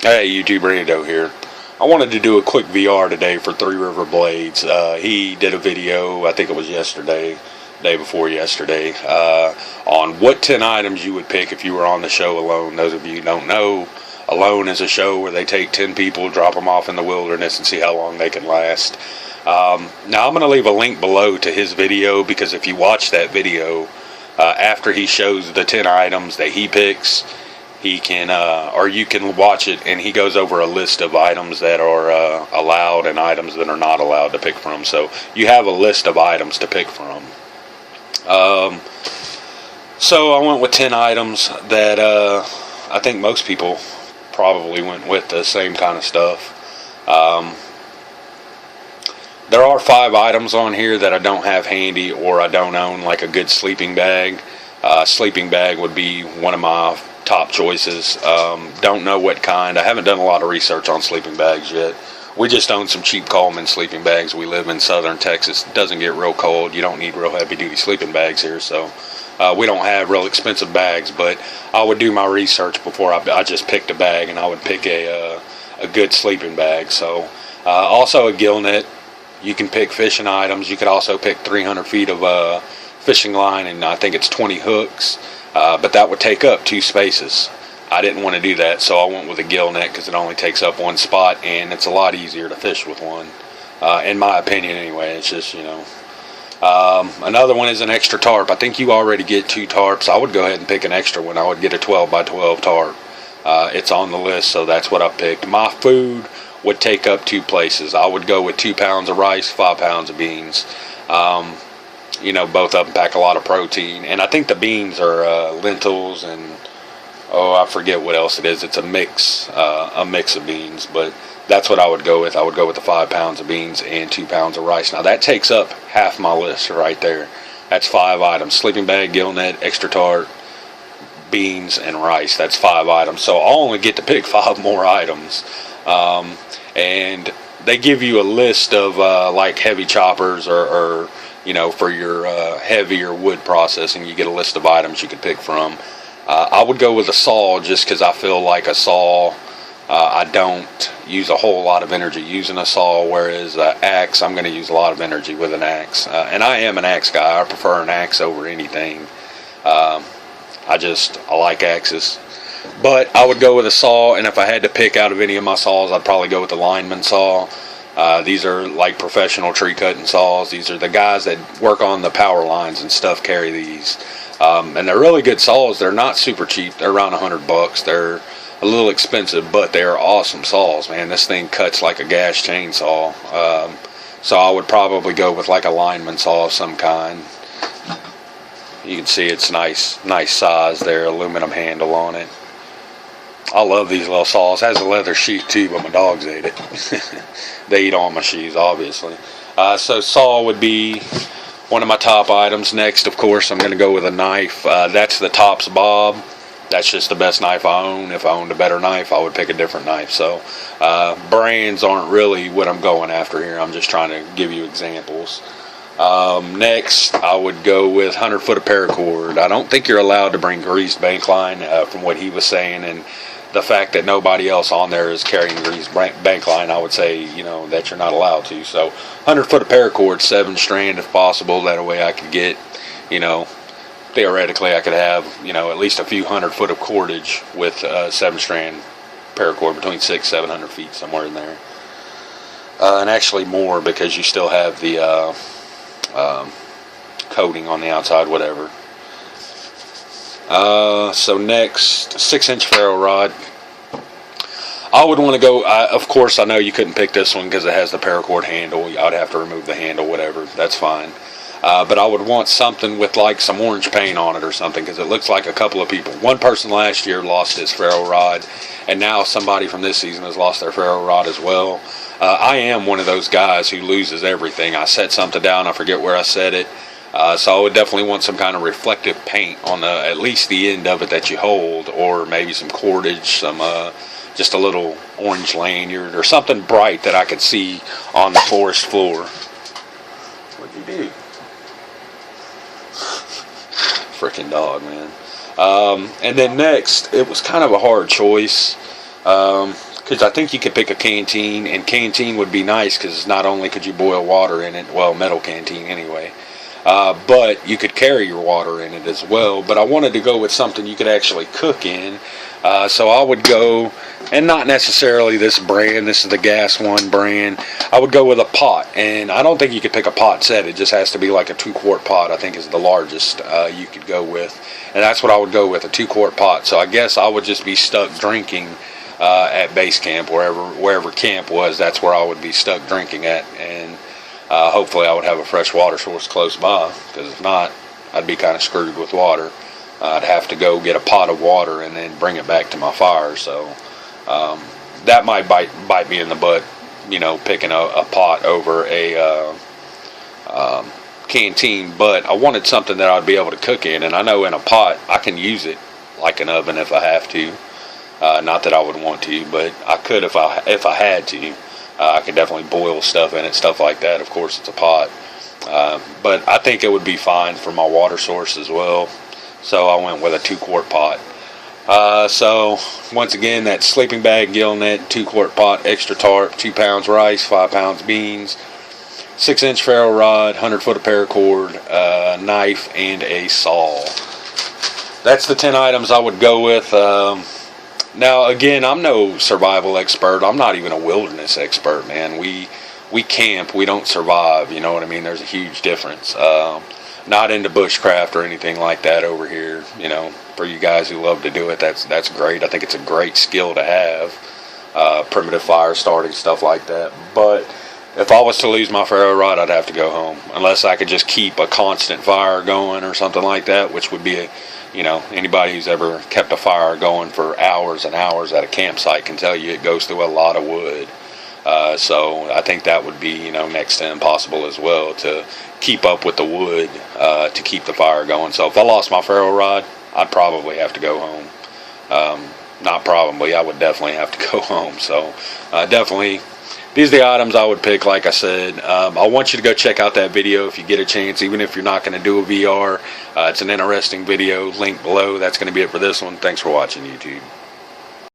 Hey, YouTube Rando here. I wanted to do a quick VR today for Three River Blades. He did a video, I think it was yesterday, day before yesterday, on what 10 items you would pick if you were on the show alone. Those of you who don't know, Alone is a show where they take 10 people, drop them off in the wilderness, and see how long they can last. Now, I'm going to leave a link below to his video, because if you watch that video, after he shows the 10 items that he picks, he can, or you can watch it, and he goes over a list of items that are allowed and items that are not allowed to pick from. So you have a list of items to pick from. So I went with 10 items that I think most people probably went with the same kind of stuff. There are 5 items on here that I don't have handy or I don't own, like a good sleeping bag. Sleeping bag would be one of my top choices. Don't know what kind. I haven't done a lot of research on sleeping bags yet. We just own some cheap Coleman sleeping bags. We live in southern Texas. It doesn't get real cold. You don't need real heavy duty sleeping bags here, so we don't have real expensive bags. But I would do my research before I just picked a bag, and I would pick a good sleeping bag. So also a gill net. You can pick fishing items. You could also pick 300 feet of fishing line, and I think it's 20 hooks. But that would take up 2 spaces. I didn't want to do that, so I went with a gill net because it only takes up 1 spot, and it's a lot easier to fish with one, in my opinion anyway. It's just, you know. Another one is an extra tarp. I think you already get 2 tarps. I would go ahead and pick an extra one. I would get a 12 by 12 tarp. It's on the list, so that's what I picked. My food would take up 2 places. I would go with 2 pounds of rice, 5 pounds of beans. You know, both of them pack a lot of protein, and I think the beans are lentils and I forget what else it is. It's a mix of beans, but that's what I would go with. I would go with the 5 pounds of beans and 2 pounds of rice. Now that takes up half my list right there. That's 5 items: sleeping bag, gill net, extra tart, beans, and rice. That's 5 items. So I'll only get to pick 5 more items, and they give you a list of like heavy choppers or you know, for your heavier wood processing. You get a list of items you could pick from. I would go with a saw just because I feel like a saw, I don't use a whole lot of energy using a saw, whereas an axe, I'm going to use a lot of energy with an axe. And I am an axe guy. I prefer an axe over anything. I like axes. But I would go with a saw, and if I had to pick out of any of my saws, I'd probably go with the lineman saw. These are like professional tree cutting saws. These are the guys that work on the power lines and stuff carry these. And they're really good saws. They're not super cheap. They're around $100. They're a little expensive, but they're awesome saws, man. This thing cuts like a gas chainsaw. So I would probably go with like a lineman saw of some kind. You can see it's nice size there, aluminum handle on it. I love these little saws. It has a leather sheath too, but my dogs ate it. They eat all my shoes, obviously. So saw would be one of my top items. Next, of course, I'm going to go with a knife. That's the Tops Bob. That's just the best knife I own. If I owned a better knife, I would pick a different knife. So brands aren't really what I'm going after here. I'm just trying to give you examples. Next, I would go with 100 foot of paracord. I don't think you're allowed to bring greased bank line, from what he was saying, and the fact that nobody else on there is carrying greased bank line, I would say, you know, that you're not allowed to. So 100 foot of paracord, 7 strand if possible. That way I could get, you know, theoretically I could have, you know, at least a few 100 foot of cordage with 7 strand paracord, between 600-700 feet, somewhere in there. And actually more, because you still have the coating on the outside, whatever. So next, 6-inch ferro rod. I would want to go, of course I know you couldn't pick this one because it has the paracord handle. I'd have to remove the handle, whatever, that's fine. But I would want something with like some orange paint on it or something, because it looks like a couple of people. One person last year lost his ferro rod, and now somebody from this season has lost their ferro rod as well. I am one of those guys who loses everything. I set something down, I forget where I set it. So I would definitely want some kind of reflective paint on at least the end of it that you hold, or maybe some cordage, some just a little orange lanyard or something bright that I could see on the forest floor. What'd you do? Freaking dog, man. And then next, it was kind of a hard choice, because because I think you could pick a canteen, and canteen would be nice because not only could you boil water in it, well, metal canteen anyway, but you could carry your water in it as well. But I wanted to go with something you could actually cook in. So I would go, and not necessarily this brand, this is the Gas One brand, I would go with a pot. And I don't think you could pick a pot set, it just has to be like a 2-quart pot, I think is the largest you could go with. And that's what I would go with, a 2-quart pot. So I guess I would just be stuck drinking at base camp, wherever camp was, that's where I would be stuck drinking at. And hopefully I would have a fresh water source close by, because if not, I'd be kind of screwed with water. I'd have to go get a pot of water and then bring it back to my fire. So that might bite me in the butt, you know, picking a pot over a canteen. But I wanted something that I'd be able to cook in, and I know in a pot I can use it like an oven if I have to. Not that I would want to, but I could if I had to. I could definitely boil stuff in it, stuff like that. Of course, it's a pot. But I think it would be fine for my water source as well. So I went with a 2-quart pot. So once again, that sleeping bag, gill net, 2-quart pot, extra tarp, 2 pounds rice, 5 pounds beans, 6-inch ferro rod, 100-foot of paracord, knife, and a saw. That's the 10 items I would go with. Now, again, I'm no survival expert. I'm not even a wilderness expert, man. We camp. We don't survive. You know what I mean? There's a huge difference. Not into bushcraft or anything like that over here. You know, for you guys who love to do it, that's great. I think it's a great skill to have. Primitive fire starting, stuff like that. But if I was to lose my ferro rod, I'd have to go home. Unless I could just keep a constant fire going or something like that, which would be you know, anybody who's ever kept a fire going for hours and hours at a campsite can tell you it goes through a lot of wood. So I think that would be, you know, next to impossible as well to keep up with the wood to keep the fire going. So if I lost my ferro rod, I'd probably have to go home. Not probably, I would definitely have to go home. So definitely, these are the items I would pick, like I said. I want you to go check out that video if you get a chance, even if you're not going to do a VR. It's an interesting video, link below. That's going to be it for this one. Thanks for watching, YouTube.